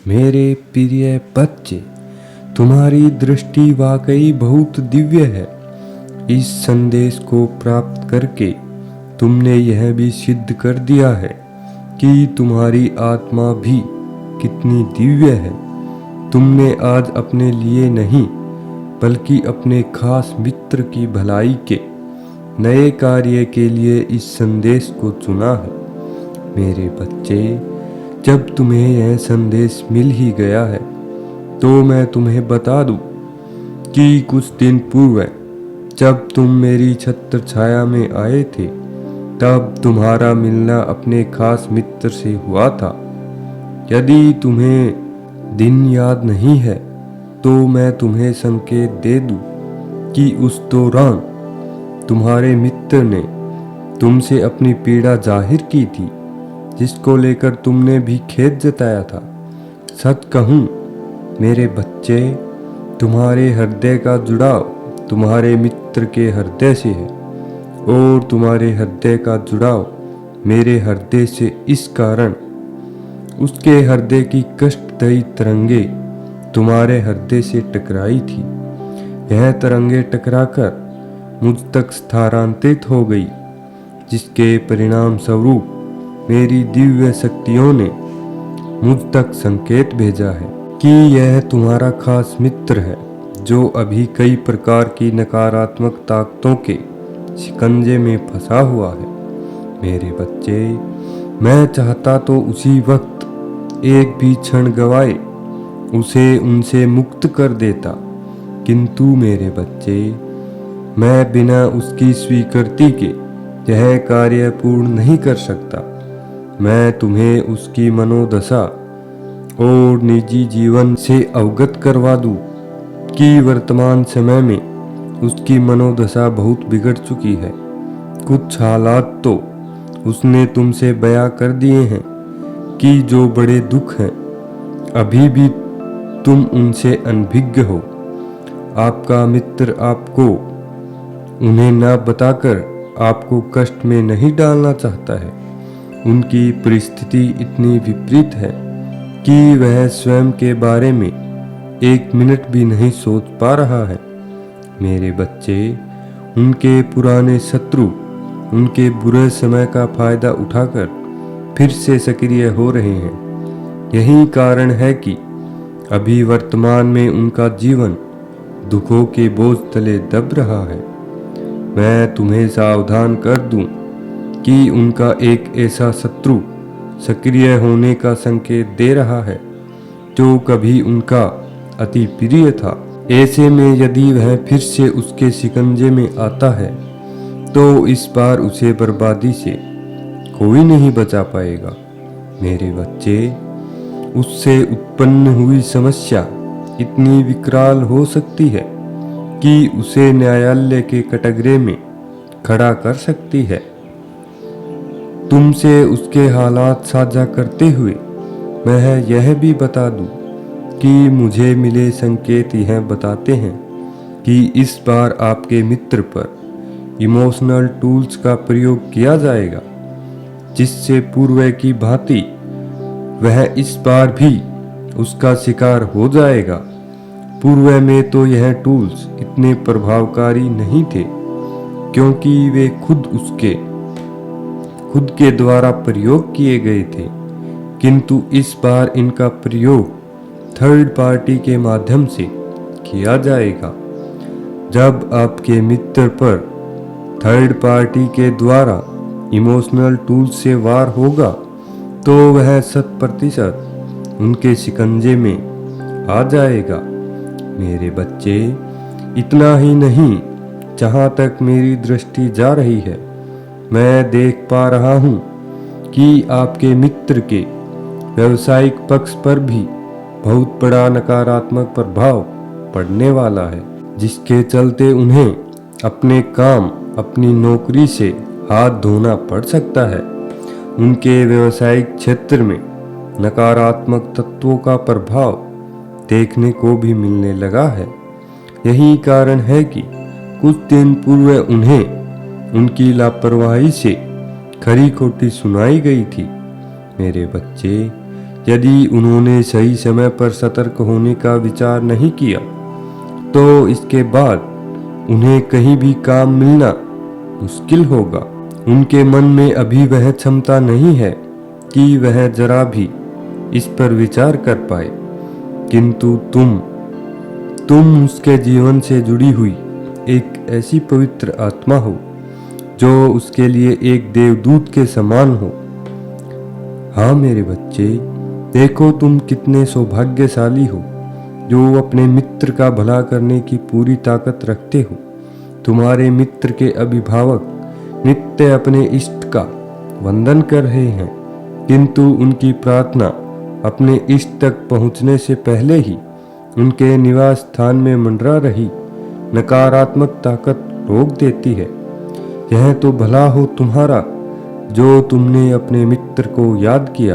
मेरे प्रिय बच्चे, तुम्हारी दृष्टि वाकई बहुत दिव्य है। इस संदेश को प्राप्त करके तुमने यह भी सिद्ध कर दिया है कि तुम्हारी आत्मा भी कितनी दिव्य है। तुमने आज अपने लिए नहीं बल्कि अपने खास मित्र की भलाई के नए कार्य के लिए इस संदेश को चुना है। मेरे बच्चे, जब तुम्हें यह संदेश मिल ही गया है तो मैं तुम्हें बता दूं कि कुछ दिन पूर्व जब तुम मेरी छत्र छाया में आए थे तब तुम्हारा मिलना अपने खास मित्र से हुआ था। यदि तुम्हें दिन याद नहीं है तो मैं तुम्हें संकेत दे दूं कि उस दौरान तुम्हारे मित्र ने तुमसे अपनी पीड़ा जाहिर की थी, जिसको लेकर तुमने भी खेद जताया था। सच कहूँ मेरे बच्चे, तुम्हारे हृदय का जुड़ाव तुम्हारे मित्र के हृदय से है और तुम्हारे हृदय का जुड़ाव मेरे हृदय से इस कारण उसके हृदय की कष्टदायी तरंगे तुम्हारे हृदय से टकराई थी। यह तरंगे टकराकर मुझ तक स्थानांतरित हो गई, जिसके परिणाम स्वरूप मेरी दिव्य शक्तियों ने मुझ तक संकेत भेजा है कि यह तुम्हारा खास मित्र है जो अभी कई प्रकार की नकारात्मक ताकतों के शिकंजे में फंसा हुआ है। मेरे बच्चे, मैं चाहता तो उसी वक्त एक भी क्षण गवाए उसे उनसे मुक्त कर देता, किंतु मेरे बच्चे, मैं बिना उसकी स्वीकृति के यह कार्य पूर्ण नहीं कर सकता। मैं तुम्हें उसकी मनोदशा और निजी जीवन से अवगत करवा दूं कि वर्तमान समय में उसकी मनोदशा बहुत बिगड़ चुकी है। कुछ हालात तो उसने तुमसे बयां कर दिए हैं कि जो बड़े दुख हैं, अभी भी तुम उनसे अनभिज्ञ हो। आपका मित्र आपको उन्हें न बताकर आपको कष्ट में नहीं डालना चाहता है। उनकी परिस्थिति इतनी विपरीत है कि वह स्वयं के बारे में एक मिनट भी नहीं सोच पा रहा है। मेरे बच्चे, उनके पुराने शत्रु उनके बुरे समय का फायदा उठाकर फिर से सक्रिय हो रहे हैं। यही कारण है कि अभी वर्तमान में उनका जीवन दुखों के बोझ तले दब रहा है। मैं तुम्हें सावधान कर दूं कि उनका एक ऐसा शत्रु सक्रिय होने का संकेत दे रहा है जो कभी उनका अति प्रिय था। ऐसे में यदि वह फिर से उसके शिकंजे में आता है तो इस बार उसे बर्बादी से कोई नहीं बचा पाएगा। मेरे बच्चे, उससे उत्पन्न हुई समस्या इतनी विकराल हो सकती है कि उसे न्यायालय के कटघरे में खड़ा कर सकती है। तुमसे उसके हालात साझा करते हुए मैं यह भी बता दूं कि मुझे मिले संकेत यह बताते हैं कि इस बार आपके मित्र पर इमोशनल टूल्स का प्रयोग किया जाएगा, जिससे पूर्व की भांति वह इस बार भी उसका शिकार हो जाएगा। पूर्व में तो यह टूल्स इतने प्रभावकारी नहीं थे क्योंकि वे खुद के द्वारा प्रयोग किए गए थे, किंतु इस बार इनका प्रयोग थर्ड पार्टी के माध्यम से किया जाएगा। जब आपके मित्र पर थर्ड पार्टी के द्वारा इमोशनल टूल्स से वार होगा तो वह 100% उनके शिकंजे में आ जाएगा। मेरे बच्चे, इतना ही नहीं, जहाँ तक मेरी दृष्टि जा रही है मैं देख पा रहा हूँ कि आपके मित्र के व्यावसायिक पक्ष पर भी बहुत बड़ा नकारात्मक प्रभाव पड़ने वाला है, जिसके चलते उन्हें अपने काम, अपनी नौकरी से हाथ धोना पड़ सकता है। उनके व्यावसायिक क्षेत्र में नकारात्मक तत्वों का प्रभाव देखने को भी मिलने लगा है। यही कारण है कि कुछ दिन पूर्व उन्हें उनकी लापरवाही से खरी खोटी सुनाई गई थी। मेरे बच्चे, यदि उन्होंने सही समय पर सतर्क होने का विचार नहीं किया तो इसके बाद उन्हें कहीं भी काम मिलना मुश्किल होगा। उनके मन में अभी वह क्षमता नहीं है कि वह जरा भी इस पर विचार कर पाए, किंतु तुम उसके जीवन से जुड़ी हुई एक ऐसी पवित्र आत्मा हो जो उसके लिए एक देवदूत के समान हो। हाँ मेरे बच्चे, देखो तुम कितने सौभाग्यशाली हो जो अपने मित्र का भला करने की पूरी ताकत रखते हो। तुम्हारे मित्र के अभिभावक नित्य अपने इष्ट का वंदन कर रहे हैं, किंतु उनकी प्रार्थना अपने इष्ट तक पहुंचने से पहले ही उनके निवास स्थान में मंडरा रही नकारात्मक ताकत रोक देती है। यह तो भला हो तुम्हारा जो तुमने अपने मित्र को याद किया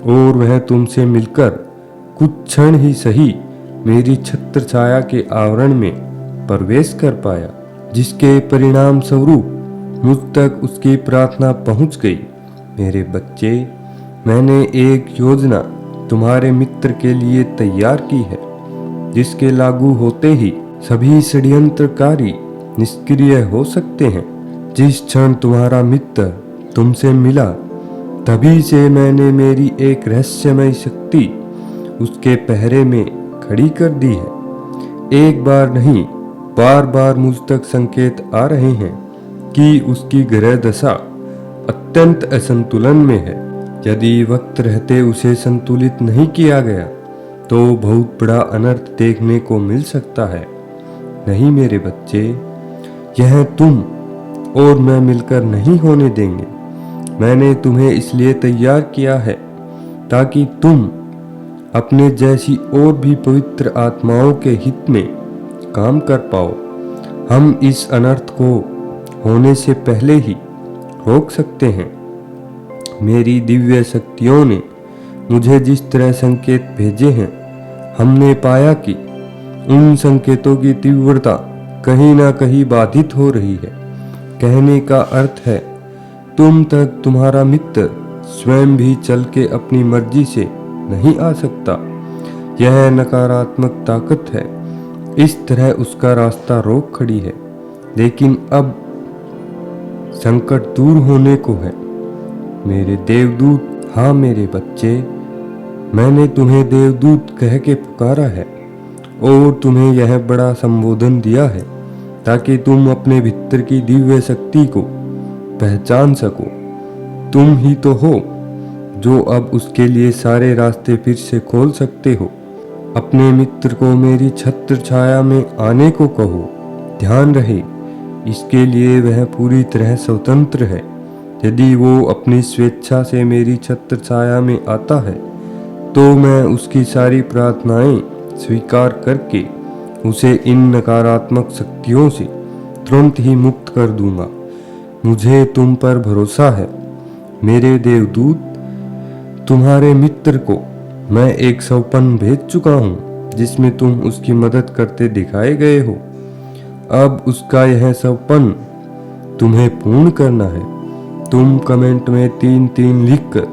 और वह तुमसे मिलकर कुछ क्षण ही सही मेरी छत्र छाया के आवरण में प्रवेश कर पाया, जिसके परिणाम स्वरूप मुझ तक उसकी प्रार्थना पहुंच गई। मेरे बच्चे, मैंने एक योजना तुम्हारे मित्र के लिए तैयार की है, जिसके लागू होते ही सभी षड्यंत्रकारी निष्क्रिय हो सकते हैं। जिस क्षण तुम्हारा मित्र तुमसे मिला, तभी से मैंने मेरी एक रहस्यमय शक्ति उसके पहरे में खड़ी कर दी है। एक बार नहीं, बार बार मुझ तक संकेत आ रहे हैं कि उसकी ग्रह दशा अत्यंत असंतुलन में है। यदि वक्त रहते उसे संतुलित नहीं किया गया तो बहुत बड़ा अनर्थ देखने को मिल सकता है। नहीं मेरे बच्चे, यह तुम और मैं मिलकर नहीं होने देंगे। मैंने तुम्हें इसलिए तैयार किया है ताकि तुम अपने जैसी और भी पवित्र आत्माओं के हित में काम कर पाओ। हम इस अनर्थ को होने से पहले ही रोक सकते हैं। मेरी दिव्य शक्तियों ने मुझे जिस तरह संकेत भेजे हैं, हमने पाया कि उन संकेतों की तीव्रता कहीं ना कहीं बाधित हो रही है। कहने का अर्थ है, तुम तक तुम्हारा मित्र स्वयं भी चल के अपनी मर्जी से नहीं आ सकता। यह नकारात्मक ताकत है, इस तरह उसका रास्ता रोक खड़ी है। लेकिन अब संकट दूर होने को है मेरे देवदूत। हाँ मेरे बच्चे, मैंने तुम्हें देवदूत कह के पुकारा है और तुम्हें यह बड़ा संबोधन दिया है ताकि तुम अपने भीतर की दिव्य शक्ति को पहचान सको। तुम ही तो हो जो अब उसके लिए सारे रास्ते फिर से खोल सकते हो। अपने मित्र को मेरी छत्र छाया में आने को कहो। ध्यान रहे, इसके लिए वह पूरी तरह स्वतंत्र है। यदि वो अपनी स्वेच्छा से मेरी छत्र छाया में आता है तो मैं उसकी सारी प्रार्थनाएं स्वीकार करके उसे इन नकारात्मक शक्तियों से तुरंत ही मुक्त कर दूंगा। मुझे तुम पर भरोसा है मेरे देवदूत। तुम्हारे मित्र को मैं एक सौपन भेज चुका हूँ जिसमें तुम उसकी मदद करते दिखाए गए हो। अब उसका यह सौपन तुम्हें पूर्ण करना है। तुम कमेंट में 3-3 लिखकर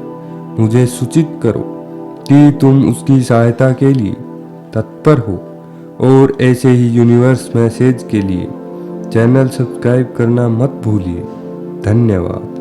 मुझे सूचित करो कि तुम उसकी सहायता के लिए तत्पर हो। और ऐसे ही यूनिवर्स मैसेज के लिए चैनल सब्सक्राइब करना मत भूलिए। धन्यवाद।